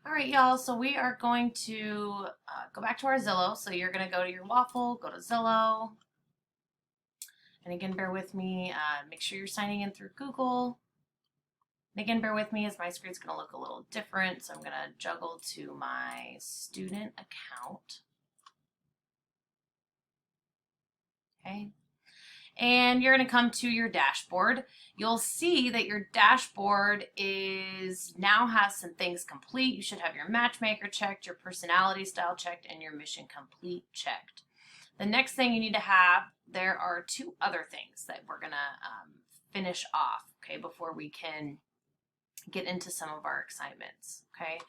All right, y'all. So we are going to go back to our Zillow. So you're going to go to your waffle, go to Zillow. And again, bear with me. Make sure you're signing in through Google. And again, bear with me as my screen's going to look a little different. So I'm going to juggle to my student account. Okay. And you're going to come to your dashboard. You'll see that your dashboard is now has some things complete. You should have your matchmaker checked, your personality style checked, and your mission complete checked. The next thing you need to have, there are two other things that we're going to finish off, okay, before we can get into some of our excitements, okay?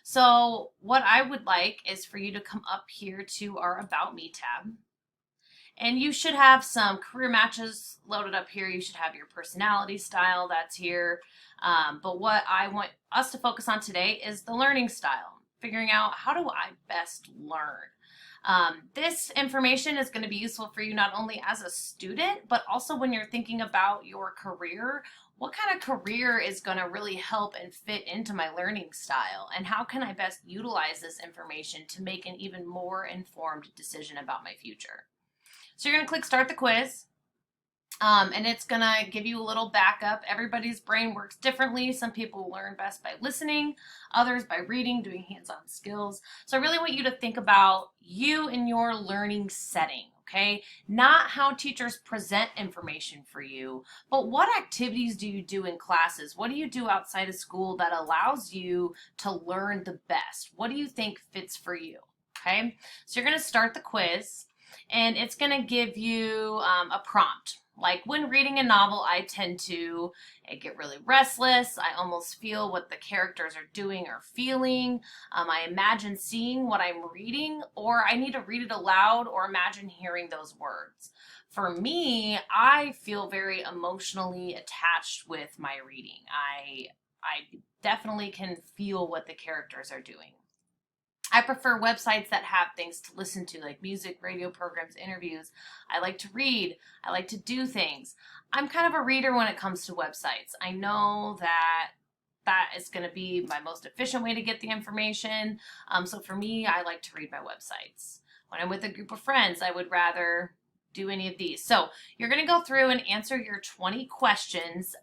So what I would like is for you to come up here to our About Me tab. And you should have some career matches loaded up here. You should have your personality style that's here. But what I want us to focus on today is the learning style, figuring out how do I best learn. This information is going to be useful for you not only as a student, but also when you're thinking about your career. What kind of career is going to really help and fit into my learning style? And how can I best utilize this information to make an even more informed decision about my future? So you're going to click Start the Quiz. And it's going to give you a little backup. Everybody's brain works differently. Some people learn best by listening, others by reading, doing hands-on skills. So I really want you to think about you in your learning setting, okay? Not how teachers present information for you, but what activities do you do in classes? What do you do outside of school that allows you to learn the best? What do you think fits for you, okay? So you're going to start the quiz. And it's going to give you a prompt. Like when reading a novel, I tend to get really restless. I almost feel what the characters are doing or feeling. I imagine seeing what I'm reading, or I need to read it aloud or imagine hearing those words. For me, I feel very emotionally attached with my reading. I definitely can feel what the characters are doing. I prefer websites that have things to listen to, like music, radio programs, interviews. I like to read. I like to do things. I'm kind of a reader when it comes to websites. I know that that is going to be my most efficient way to get the information. So for me, I like to read my websites. When I'm with a group of friends, I would rather do any of these. So you're going to go through and answer your 20 questions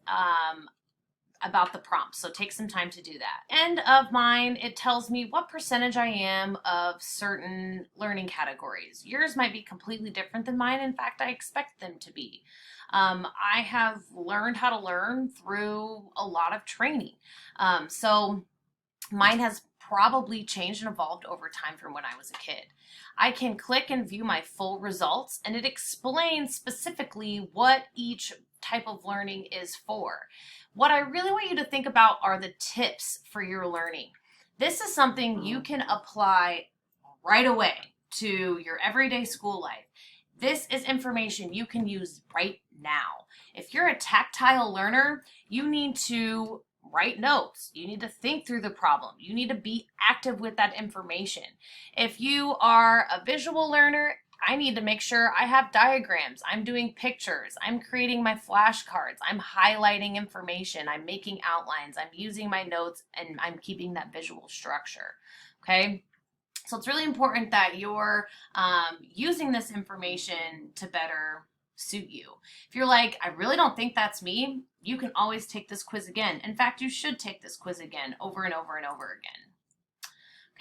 about the prompt. So take some time to do that. End of mine, it tells me what percentage I am of certain learning categories. Yours might be completely different than mine. In fact, I expect them to be. I have learned how to learn through a lot of training. So mine has probably changed and evolved over time from when I was a kid. I can click and view my full results, and it explains specifically what each type of learning is for. What I really want you to think about are the tips for your learning. This is something you can apply right away to your everyday school life. This is information you can use right now. If you're a tactile learner, you need to write notes. You need to think through the problem. You need to be active with that information. If you are a visual learner, I need to make sure I have diagrams. I'm doing pictures. I'm creating my flashcards. I'm highlighting information. I'm making outlines. I'm using my notes, and I'm keeping that visual structure. Okay? So it's really important that you're using this information to better suit you. If you're like, I really don't think that's me, you can always take this quiz again. In fact, you should take this quiz again over and over and over again.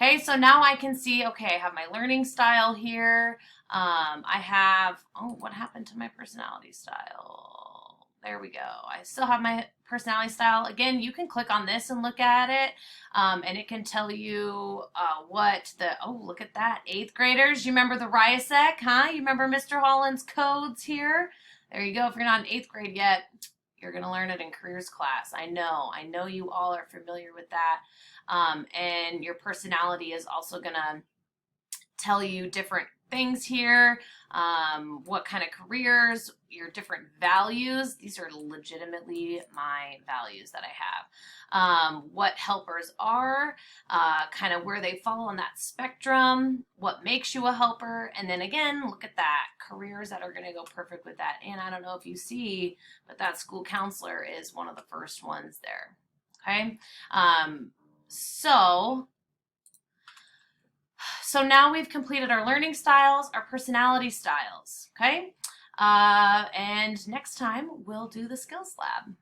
Okay, so now I can see, okay, I have my learning style here. I have, oh, what happened to my personality style? There we go. I still have my personality style. Again, you can click on this and look at it, and it can tell you what the, oh, look at that. 8th graders, you remember the RIASEC, huh? You remember Mr. Holland's codes here? There you go. If you're not in 8th grade yet, you're going to learn it in careers class. I know you all are familiar with that. And your personality is also going to tell you different things here, what kind of careers, your different values. These are legitimately my values that I have. What helpers are, kind of where they fall on that spectrum, what makes you a helper, and then again, look at that, careers that are going to go perfect with that. And I don't know if you see, but that school counselor is one of the first ones there. Okay. So so now we've completed our learning styles, our personality styles, okay? And next time we'll do the skills lab.